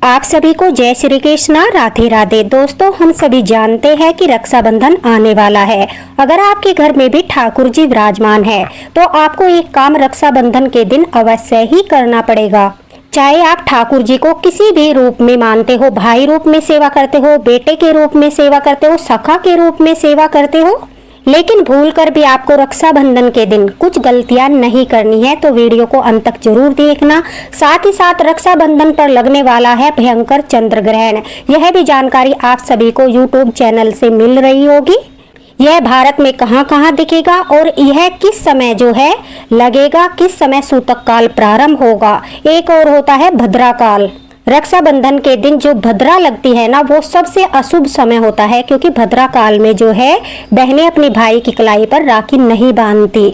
आप सभी को जय श्री कृष्णा, राधे राधे। दोस्तों, हम सभी जानते हैं कि रक्षाबंधन आने वाला है। अगर आपके घर में भी ठाकुर जी विराजमान है तो आपको एक काम रक्षाबंधन के दिन अवश्य ही करना पड़ेगा। चाहे आप ठाकुर जी को किसी भी रूप में मानते हो, भाई रूप में सेवा करते हो, बेटे के रूप में सेवा करते हो, सखा के रूप में सेवा करते हो, लेकिन भूल कर भी आपको रक्षाबंधन के दिन कुछ गलतियां नहीं करनी है तो वीडियो को अंत तक जरूर देखना। साथ ही साथ रक्षाबंधन पर लगने वाला है भयंकर चंद्र ग्रहण। यह भी जानकारी आप सभी को यूट्यूब चैनल से मिल रही होगी। यह भारत में कहां कहां दिखेगा और यह किस समय जो है लगेगा, किस समय सूतक काल प्रारंभ होगा। एक और होता है भद्रा काल। रक्षाबंधन के दिन जो भद्रा लगती है ना, वो सबसे अशुभ समय होता है, क्योंकि भद्रा काल में जो है बहनें अपने भाई की कलाई पर राखी नहीं बांधती।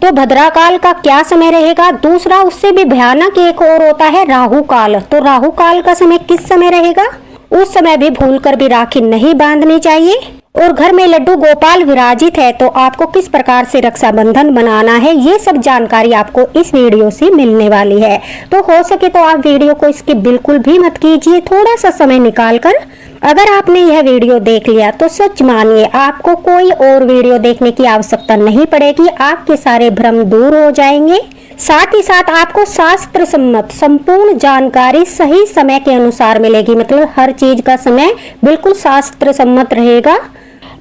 तो भद्रा काल का क्या समय रहेगा। दूसरा, उससे भी भयानक एक और होता है राहु काल। तो राहु काल का समय किस समय रहेगा, उस समय भी भूलकर भी राखी नहीं बांधनी चाहिए। और घर में लड्डू गोपाल विराजित है तो आपको किस प्रकार से रक्षाबंधन मनाना है, ये सब जानकारी आपको इस वीडियो से मिलने वाली है। तो हो सके तो आप वीडियो को स्किप बिल्कुल भी मत कीजिए, थोड़ा सा समय निकाल कर। अगर आपने यह वीडियो देख लिया तो सच मानिए आपको कोई और वीडियो देखने की आवश्यकता नहीं पड़ेगी, आपके सारे भ्रम दूर हो जाएंगे। साथ ही साथ आपको शास्त्र सम्मत संपूर्ण जानकारी सही समय के अनुसार मिलेगी। मतलब हर चीज का समय बिल्कुल शास्त्र सम्मत रहेगा।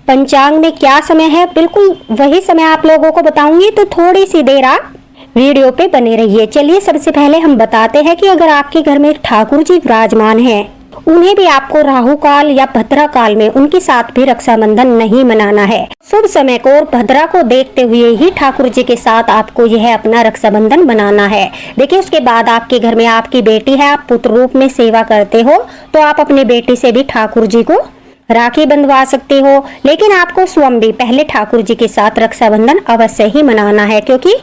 पंचांग में क्या समय है, बिल्कुल वही समय आप लोगों को बताऊंगी, तो थोड़ी सी देर आप वीडियो पे बने रहिए। चलिए, सबसे पहले हम बताते हैं कि अगर आपके घर में ठाकुर जी विराजमान हैं, उन्हें भी आपको राहु काल या भद्रा काल में उनके साथ भी रक्षाबंधन नहीं मनाना है। शुभ समय को और भद्रा को देखते हुए ही ठाकुर जी के साथ आपको यह अपना रक्षाबंधन मनाना है। देखिए, उसके बाद आपके घर में आपकी बेटी है, आप पुत्र रूप में सेवा करते हो, तो आप अपनी बेटी से भी ठाकुर जी को राखी बंधवा सकते हो। लेकिन आपको स्वयं भी पहले ठाकुर जी के साथ रक्षाबंधन अवश्य ही मनाना है, क्योंकि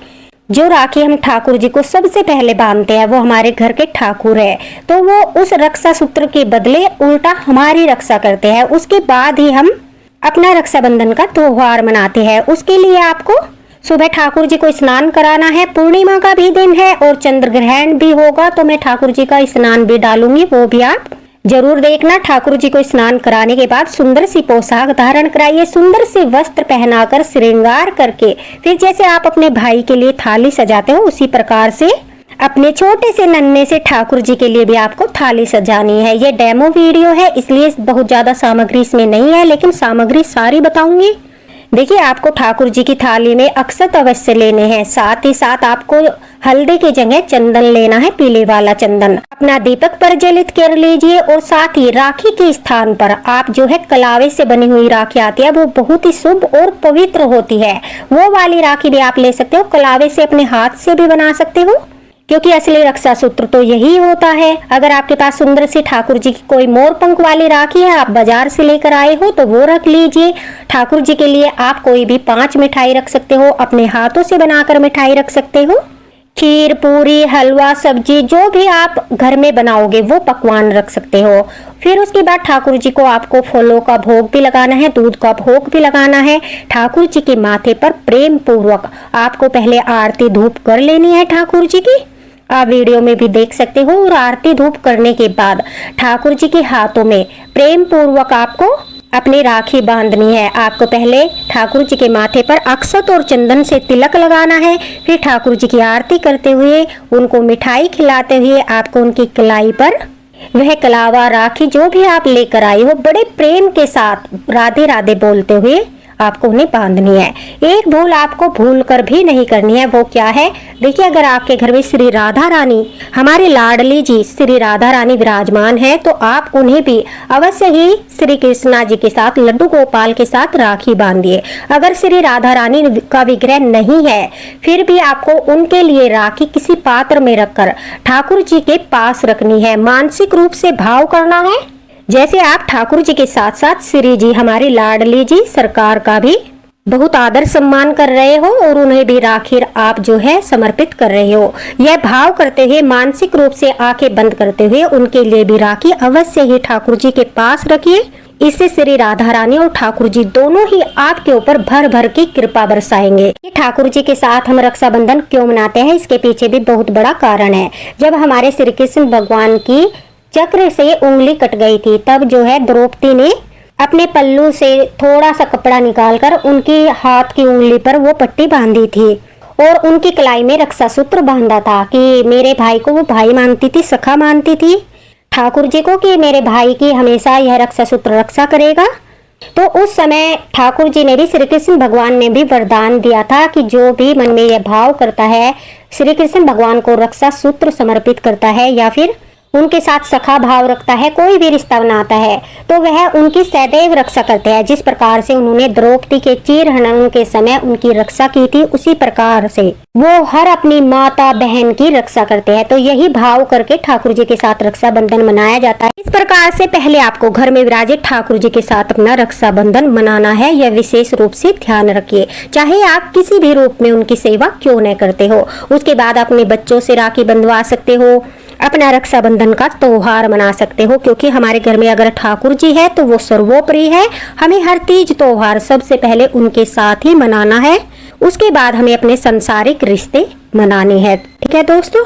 जो राखी हम ठाकुर जी को सबसे पहले बांधते हैं वो हमारे घर के ठाकुर है, तो वो उस रक्षा सूत्र के बदले उल्टा हमारी रक्षा करते हैं। उसके बाद ही हम अपना रक्षाबंधन का त्योहार मनाते हैं। उसके लिए आपको सुबह ठाकुर जी को स्नान कराना है। पूर्णिमा का भी दिन है और चंद्र ग्रहण भी होगा, तो मैं ठाकुर जी का स्नान भी डालूंगी, वो भी आप जरूर देखना। ठाकुर जी को स्नान कराने के बाद सुंदर सी पोशाक धारण कराइए, सुंदर से वस्त्र पहनाकर श्रृंगार करके फिर जैसे आप अपने भाई के लिए थाली सजाते हो, उसी प्रकार से अपने छोटे से नन्हे से ठाकुर जी के लिए भी आपको थाली सजानी है। ये डेमो वीडियो है, इसलिए बहुत ज्यादा सामग्री इसमें नहीं है, लेकिन सामग्री सारी बताऊंगी। देखिए, आपको ठाकुर जी की थाली में अक्षत अवश्य लेने हैं। साथ ही साथ आपको हल्दी की जगह चंदन लेना है, पीले वाला चंदन। अपना दीपक प्रज्वलित कर लीजिए और साथ ही राखी के स्थान पर आप जो है कलावे से बनी हुई राखी आती है, वो बहुत ही शुभ और पवित्र होती है, वो वाली राखी भी आप ले सकते हो। कलावे से अपने हाथ से भी बना सकते हो, क्योंकि असली रक्षा सूत्र तो यही होता है। अगर आपके पास सुंदर सी ठाकुर जी की कोई मोर पंख वाली राखी है, आप बाजार से लेकर आए हो, तो वो रख लीजिए। ठाकुर जी के लिए आप कोई भी 5 मिठाई रख सकते हो, अपने हाथों से बनाकर मिठाई रख सकते हो। खीर, पूरी, हलवा, सब्जी जो भी आप घर में बनाओगे वो पकवान रख सकते हो। फिर उसके बाद ठाकुर जी को आपको फलों का भोग भी लगाना है, दूध का भोग भी लगाना है। ठाकुर जी के माथे पर प्रेम पूर्वक आपको पहले आरती धूप कर लेनी है ठाकुर जी की, आप वीडियो में भी देख सकते हो। और आरती धूप करने के बाद ठाकुर जी के हाथों में प्रेम पूर्वक आपको अपनी राखी बांधनी है। आपको पहले ठाकुर जी के माथे पर अक्षत और चंदन से तिलक लगाना है। फिर ठाकुर जी की आरती करते हुए, उनको मिठाई खिलाते हुए आपको उनकी कलाई पर वह कलावा राखी जो भी आप लेकर आए हो, बड़े प्रेम के साथ राधे राधे बोलते हुए आपको उन्हें बांधनी है। एक भूल आपको भूल कर भी नहीं करनी है, वो क्या है। देखिए, अगर आपके घर में श्री राधा रानी, हमारी लाडली जी श्री राधा रानी विराजमान है, तो आप उन्हें भी अवश्य ही श्री कृष्णा जी के साथ, लड्डू गोपाल के साथ राखी बांधिए। अगर श्री राधा रानी का विग्रह नहीं है, फिर भी आपको उनके लिए राखी किसी पात्र में रखकर ठाकुर जी के पास रखनी है। मानसिक रूप से भाव करना है, जैसे आप ठाकुर जी के साथ साथ श्री जी, हमारी लाडली जी सरकार का भी बहुत आदर सम्मान कर रहे हो और उन्हें भी राखी आप जो है समर्पित कर रहे हो। यह भाव करते हुए, मानसिक रूप से आंखें बंद करते हुए उनके लिए भी राखी अवश्य ही ठाकुर जी के पास रखिए। इससे श्री राधा रानी और ठाकुर जी दोनों ही आपके ऊपर भर भर की कृपा बरसाएंगे। ठाकुर जी के साथ हम रक्षाबंधन क्यों मनाते हैं, इसके पीछे भी बहुत बड़ा कारण है। जब हमारे श्री कृष्ण भगवान की चक्र से उंगली कट गई थी। तब जो है द्रौपदी ने अपने पल्लू से थोड़ा सा कपड़ा निकालकर उनकी हाथ की उंगली पर वो पट्टी बांधी थी और उनकी कलाई में रक्षा सूत्र बांधा था कि मेरे भाई को वो भाई मानती थी, सखा मानती थी ठाकुर जी को, कि मेरे भाई की हमेशा यह रक्षा सूत्र रक्षा करेगा। तो उस समय ठाकुर जी ने भी, श्री कृष्ण भगवान ने भी वरदान दिया था कि जो भी मन में यह भाव करता है, श्री कृष्ण भगवान को रक्षा सूत्र समर्पित करता है या फिर उनके साथ सखा भाव रखता है, कोई भी रिश्ता बनाता है, तो वह उनकी सदैव रक्षा करते हैं। जिस प्रकार से उन्होंने द्रौपदी के चीर हनन के समय उनकी रक्षा की थी, उसी प्रकार से वो हर अपनी माता बहन की रक्षा करते हैं। तो यही भाव करके ठाकुर जी के साथ रक्षाबंधन मनाया जाता है। इस प्रकार से पहले आपको घर में विराजित ठाकुर जी के साथ अपना रक्षाबंधन मनाना है, यह विशेष रूप से ध्यान रखिए। चाहे आप किसी भी रूप में उनकी सेवा क्यों न करते हो, उसके बाद अपने बच्चों से राखी बंधवा सकते हो, अपना रक्षाबंधन का त्योहार मना सकते हो, क्योंकि हमारे घर में अगर ठाकुर जी है तो वो सर्वोपरि है। हमें हर तीज त्योहार सबसे पहले उनके साथ ही मनाना है, उसके बाद हमें अपने सांसारिक रिश्ते मनाने हैं। ठीक है दोस्तों,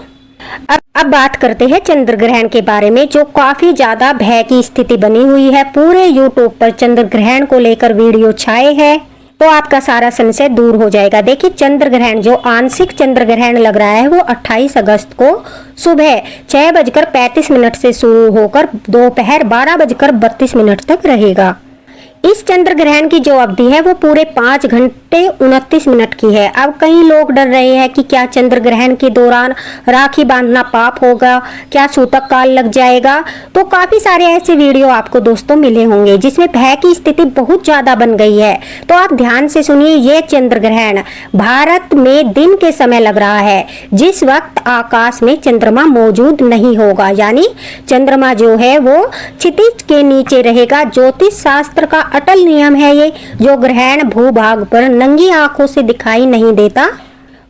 अब बात करते हैं चंद्र ग्रहण के बारे में, जो काफी ज्यादा भय की स्थिति बनी हुई है। पूरे यूट्यूब पर चंद्र ग्रहण को लेकर वीडियो छाए हैं, तो आपका सारा संशय दूर हो जाएगा। देखिए, चंद्र ग्रहण जो आंशिक चंद्र ग्रहण लग रहा है वो 28 अगस्त को सुबह 6:35 से शुरू होकर दोपहर 12:32 तक रहेगा। इस चंद्र ग्रहण की जो अवधि है वो पूरे 5 घंटे 29 मिनट की है। अब कई लोग डर रहे हैं कि क्या चंद्र ग्रहण के दौरान राखी बांधना पाप होगा, क्या सूतक काल लग जाएगा। तो काफी सारे ऐसे वीडियो आपको दोस्तों मिले होंगे जिसमें भय की स्थिति बहुत ज्यादा बन गई है। तो आप ध्यान से सुनिए, ये चंद्र ग्रहण भारत में दिन के समय लग रहा है, जिस वक्त आकाश में चंद्रमा मौजूद नहीं होगा, यानी चंद्रमा जो है वो क्षितिज के नीचे रहेगा। ज्योतिष शास्त्र का अटल नियम है ये, जो ग्रहण भूभाग पर नंगी आंखों से दिखाई नहीं देता,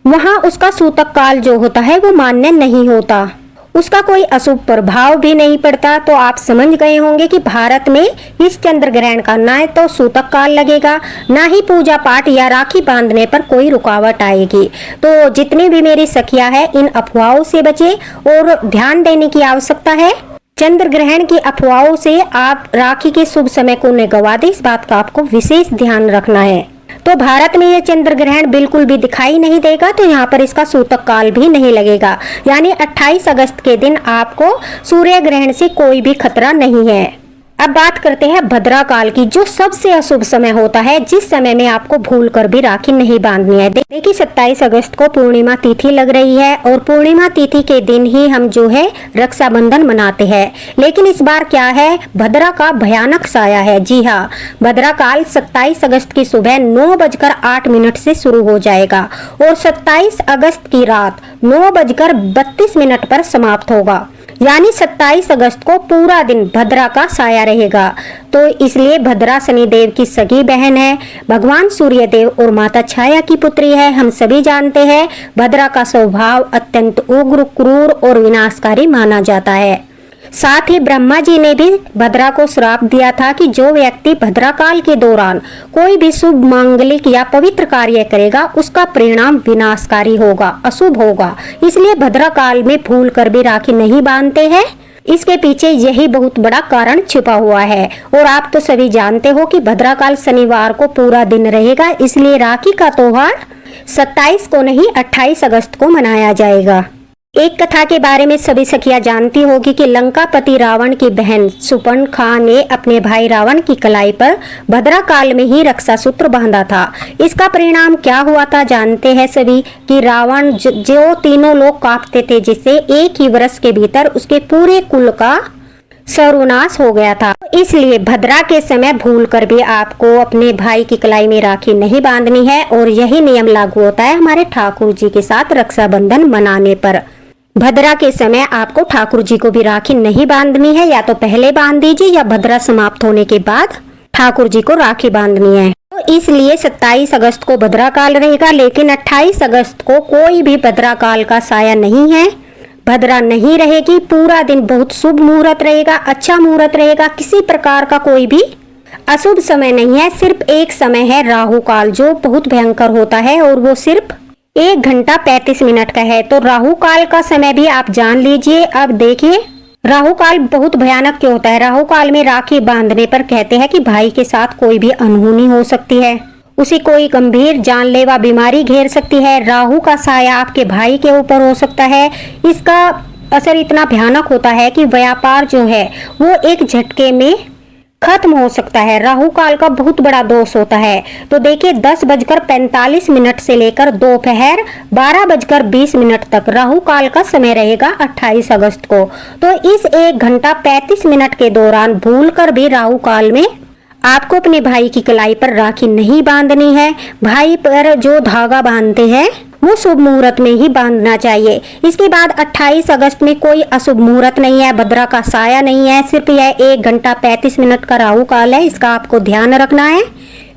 वहां उसका सूतक काल जो होता है वो मान्य नहीं होता, उसका कोई अशुभ प्रभाव भी नहीं पड़ता। तो आप समझ गए होंगे कि भारत में इस चंद्र ग्रहण का ना तो सूतक काल लगेगा, ना ही पूजा पाठ या राखी बांधने पर कोई रुकावट आएगी। तो जितनी भी मेरी सखियां हैं, इन अफवाहों से बचे और ध्यान देने की आवश्यकता है। चंद्र ग्रहण की अफवाहों से आप राखी के शुभ समय को न गवा दें, इस बात का आपको विशेष ध्यान रखना है। तो भारत में ये चंद्र ग्रहण बिल्कुल भी दिखाई नहीं देगा, तो यहाँ पर इसका सूतक काल भी नहीं लगेगा, यानी 28 अगस्त के दिन आपको सूर्य ग्रहण से कोई भी खतरा नहीं है। अब बात करते हैं भद्रा काल की, जो सबसे अशुभ समय होता है, जिस समय में आपको भूल कर भी राखी नहीं बांधनी है। देखिए, 27 अगस्त को पूर्णिमा तिथि लग रही है और पूर्णिमा तिथि के दिन ही हम जो है रक्षाबंधन मनाते हैं। लेकिन इस बार क्या है, भद्रा का भयानक साया है। जी हाँ, भद्रा काल 27 अगस्त की सुबह 9:08 से शुरू हो जाएगा और 27 अगस्त की रात 9:32 पर समाप्त होगा, यानी 27 अगस्त को पूरा दिन भद्रा का साया रहेगा। तो इसलिए भद्रा शनिदेव की सगी बहन है, भगवान सूर्यदेव और माता छाया की पुत्री है। हम सभी जानते हैं भद्रा का स्वभाव अत्यंत उग्र, क्रूर और विनाशकारी माना जाता है। साथ ही ब्रह्मा जी ने भी भद्रा को श्राप दिया था कि जो व्यक्ति भद्रा काल के दौरान कोई भी शुभ मांगलिक या पवित्र कार्य करेगा, उसका परिणाम विनाशकारी होगा, अशुभ होगा। इसलिए भद्रा काल में भूल कर भी राखी नहीं बांधते हैं। इसके पीछे यही बहुत बड़ा कारण छिपा हुआ है। और आप तो सभी जानते हो कि भद्रा काल शनिवार को पूरा दिन रहेगा, इसलिए राखी का त्योहार 27 को नहीं 28 अगस्त को मनाया जाएगा। एक कथा के बारे में सभी सखियां जानती होगी कि लंकापति रावण की बहन सुपर्णखा ने अपने भाई रावण की कलाई पर भद्रा काल में ही रक्षा सूत्र बांधा था। इसका परिणाम क्या हुआ था जानते हैं सभी, कि रावण जो तीनों लोग कांपते थे, जिससे एक ही वर्ष के भीतर उसके पूरे कुल का सर्वनाश हो गया था। इसलिए भद्रा के समय भूल कर भी आपको अपने भाई की कलाई में राखी नहीं बांधनी है और यही नियम लागू होता है हमारे ठाकुर जी के साथ रक्षाबंधन मनाने पर। भद्रा के समय आपको ठाकुर जी को भी राखी नहीं बांधनी है, या तो पहले बांध दीजिए या भद्रा समाप्त होने के बाद ठाकुर जी को राखी बांधनी है। तो इसलिए 27 अगस्त को भद्रा काल रहेगा, लेकिन 28 अगस्त को कोई भी भद्रा काल का साया नहीं है, भद्रा नहीं रहेगी। पूरा दिन बहुत शुभ मुहूर्त रहेगा, अच्छा मुहूर्त रहेगा, किसी प्रकार का कोई भी अशुभ समय नहीं है। सिर्फ एक समय है राहु काल, जो बहुत भयंकर होता है और वो सिर्फ 1 घंटा 35 मिनट का है। तो राहु काल का समय भी आप जान लीजिए। अब देखिए, राहु काल बहुत भयानक क्यों होता है? राहु काल में राखी बांधने पर कहते हैं कि भाई के साथ कोई भी अनहोनी हो सकती है, उसे कोई गंभीर जानलेवा बीमारी घेर सकती है, राहु का साया आपके भाई के ऊपर हो सकता है। इसका असर इतना भयानक होता है कि व्यापार जो है वो एक झटके में खत्म हो सकता है। राहु काल का बहुत बड़ा दोष होता है। तो देखिए 10:45 से लेकर दोपहर 12:20 तक राहु काल का समय रहेगा 28 अगस्त को। तो इस 1 घंटा 35 मिनट के दौरान भूलकर भी राहु काल में आपको अपने भाई की कलाई पर राखी नहीं बांधनी है। भाई पर जो धागा बांधते हैं वो शुभ मुहूर्त में ही बांधना चाहिए। इसके बाद 28 अगस्त में कोई अशुभ मुहूर्त नहीं है, भद्रा का साया नहीं है, सिर्फ यह 1 घंटा 35 मिनट का राहु काल है। इसका आपको ध्यान रखना है।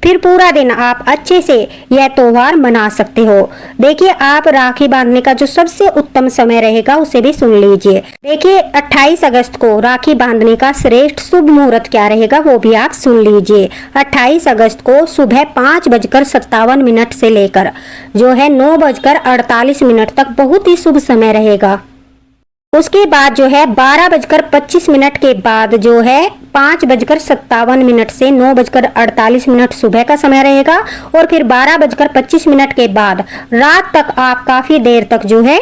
फिर पूरा दिन आप अच्छे से यह त्योहार मना सकते हो। देखिए आप राखी बांधने का जो सबसे उत्तम समय रहेगा उसे भी सुन लीजिए। देखिए 28 अगस्त को राखी बांधने का श्रेष्ठ शुभ मुहूर्त क्या रहेगा वो भी आप सुन लीजिए। 28 अगस्त को सुबह 5:57 से लेकर जो है 9:48 तक बहुत ही शुभ समय रहेगा। उसके बाद जो है 12:25 के बाद जो है 5:57 से 9:48 सुबह का समय रहेगा। और फिर 12:25 के बाद रात तक आप काफी देर तक जो है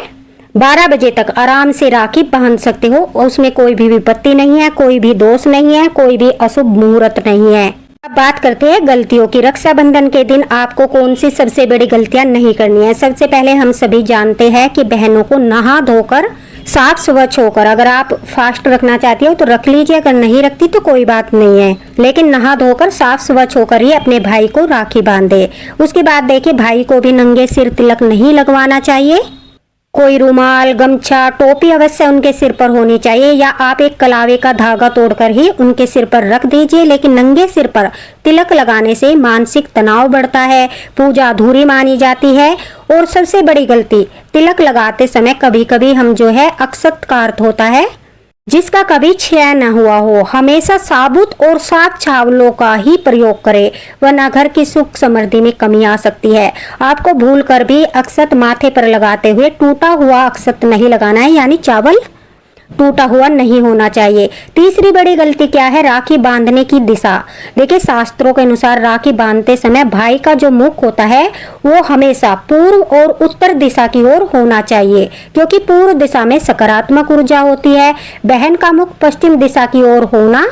12 बजे तक आराम से राखी बांध सकते हो। उसमें कोई भी विपत्ति नहीं है, कोई भी दोष नहीं है, कोई भी अशुभ मुहूर्त नहीं है। अब बात करते हैं गलतियों की। रक्षाबंधन के दिन आपको कौन सी सबसे बड़ी गलतियां नहीं करनी है। सबसे पहले हम सभी जानते हैं कि बहनों को नहा धोकर साफ स्वच्छ होकर, अगर आप फास्ट रखना चाहती हो तो रख लीजिए, अगर नहीं रखती तो कोई बात नहीं है, लेकिन नहा धोकर साफ स्वच्छ होकर ही अपने भाई को राखी बांधे। उसके बाद देखिए भाई को भी नंगे सिर तिलक नहीं लगवाना चाहिए। कोई रुमाल, गमछा, टोपी अवश्य उनके सिर पर होनी चाहिए, या आप एक कलावे का धागा तोड़कर ही उनके सिर पर रख दीजिए। लेकिन नंगे सिर पर तिलक लगाने से मानसिक तनाव बढ़ता है, पूजा अधूरी मानी जाती है। और सबसे बड़ी गलती, तिलक लगाते समय कभी कभी हम जो है अक्षत का अर्थ होता है जिसका कभी क्षय न हुआ हो। हमेशा साबुत और साफ चावलों का ही प्रयोग करें, वरना घर की सुख समृद्धि में कमी आ सकती है। आपको भूलकर भी अक्षत माथे पर लगाते हुए टूटा हुआ अक्षत नहीं लगाना है, यानी चावल टूटा हुआ नहीं होना चाहिए। तीसरी बड़ी गलती क्या है? राखी बांधने की दिशा। देखिए शास्त्रों के अनुसार राखी बांधते समय भाई का जो मुख होता है वो हमेशा पूर्व और उत्तर दिशा की ओर होना चाहिए, क्योंकि पूर्व दिशा में सकारात्मक ऊर्जा होती है। बहन का मुख पश्चिम दिशा की ओर होना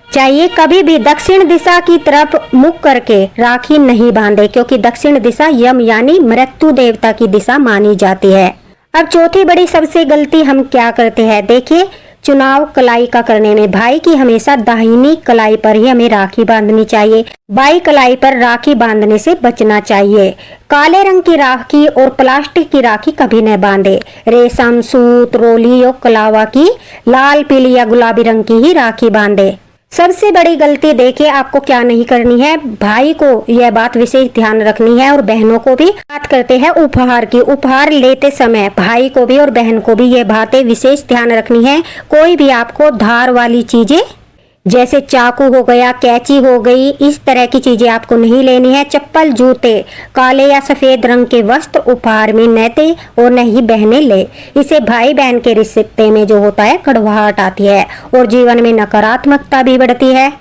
चाहिए। कभी भी दक्षिण दिशा की तरफ मुख करके राखी नहीं बांधे, क्योंकि दक्षिण दिशा यम यानी मृत्यु देवता की दिशा मानी जाती है। अब चौथी बड़ी सबसे गलती हम क्या करते हैं? देखिए चुनाव कलाई का करने में भाई की हमेशा दाहिनी कलाई पर ही हमें राखी बांधनी चाहिए। बाई कलाई पर राखी बांधने से बचना चाहिए। काले रंग की राखी और प्लास्टिक की राखी कभी न बांधे। रेशम, सूत, रोली और कलावा की लाल, पीली या गुलाबी रंग की ही राखी बांधे। सबसे बड़ी गलती देखिए आपको क्या नहीं करनी है, भाई को यह बात विशेष ध्यान रखनी है और बहनों को भी। बात करते हैं उपहार की। उपहार लेते समय भाई को भी और बहन को भी ये बातें विशेष ध्यान रखनी है। कोई भी आपको धार वाली चीजें जैसे चाकू हो गया, कैंची हो गई, इस तरह की चीजें आपको नहीं लेनी है। चप्पल, जूते, काले या सफेद रंग के वस्त्र उपहार में न दे और न ही बहनें ले। इसे भाई बहन के रिश्ते में जो होता है कड़वाहट आती है और जीवन में नकारात्मकता भी बढ़ती है।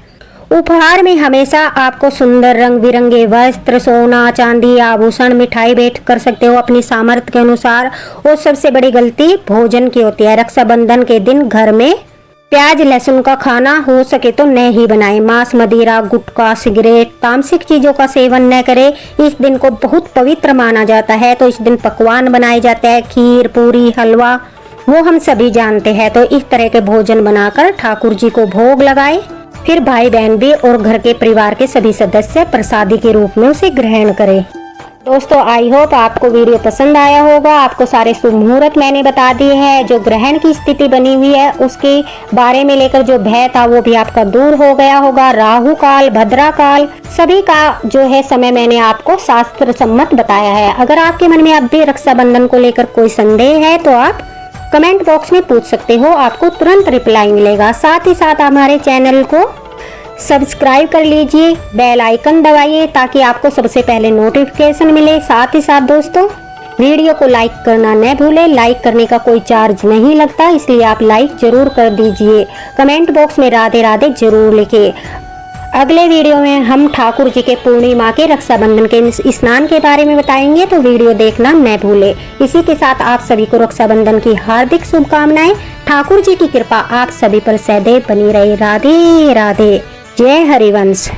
उपहार में हमेशा आपको सुंदर रंग बिरंगे वस्त्र, सोना, चांदी, आभूषण, मिठाई भेंट कर सकते हो अपनी सामर्थ्य के अनुसार। और सबसे बड़ी गलती भोजन की होती है। रक्षाबंधन के दिन घर में प्याज लहसुन का खाना हो सके तो न ही बनाएं। मांस, मदिरा, गुटखा, सिगरेट, तामसिक चीजों का सेवन न करें। इस दिन को बहुत पवित्र माना जाता है, तो इस दिन पकवान बनाए जाते हैं, खीर, पूरी, हलवा, वो हम सभी जानते हैं। तो इस तरह के भोजन बनाकर ठाकुर जी को भोग लगाए। फिर भाई बहन भी और घर के परिवार के सभी सदस्य प्रसादी के रूप में उसे ग्रहण करें। दोस्तों आई होप आपको वीडियो पसंद आया होगा। आपको सारे शुभ मुहूर्त मैंने बता दिए हैं। जो ग्रहण की स्थिति बनी हुई है उसके बारे में लेकर जो भय था वो भी आपका दूर हो गया होगा। राहु काल, भद्रा काल, सभी का जो है समय मैंने आपको शास्त्र सम्मत बताया है। अगर आपके मन में अब भी रक्षाबंधन को लेकर कोई संदेह है तो आप कमेंट बॉक्स में पूछ सकते हो, आपको तुरंत रिप्लाई मिलेगा। साथ ही साथ हमारे चैनल को सब्सक्राइब कर लीजिए, बेल आइकन दबाइए ताकि आपको सबसे पहले नोटिफिकेशन मिले। साथ ही साथ दोस्तों वीडियो को लाइक करना न भूलें। लाइक करने का कोई चार्ज नहीं लगता, इसलिए आप लाइक जरूर कर दीजिए। कमेंट बॉक्स में राधे राधे जरूर लिखिए। अगले वीडियो में हम ठाकुर जी के पूर्णिमा के रक्षाबंधन के स्नान के बारे में बताएंगे, तो वीडियो देखना न भूलें। इसी के साथ आप सभी को रक्षाबंधन की हार्दिक शुभकामनाएं। ठाकुर जी की कृपा आप सभी पर सदैव बनी रहे। राधे राधे। जय हरिवंश।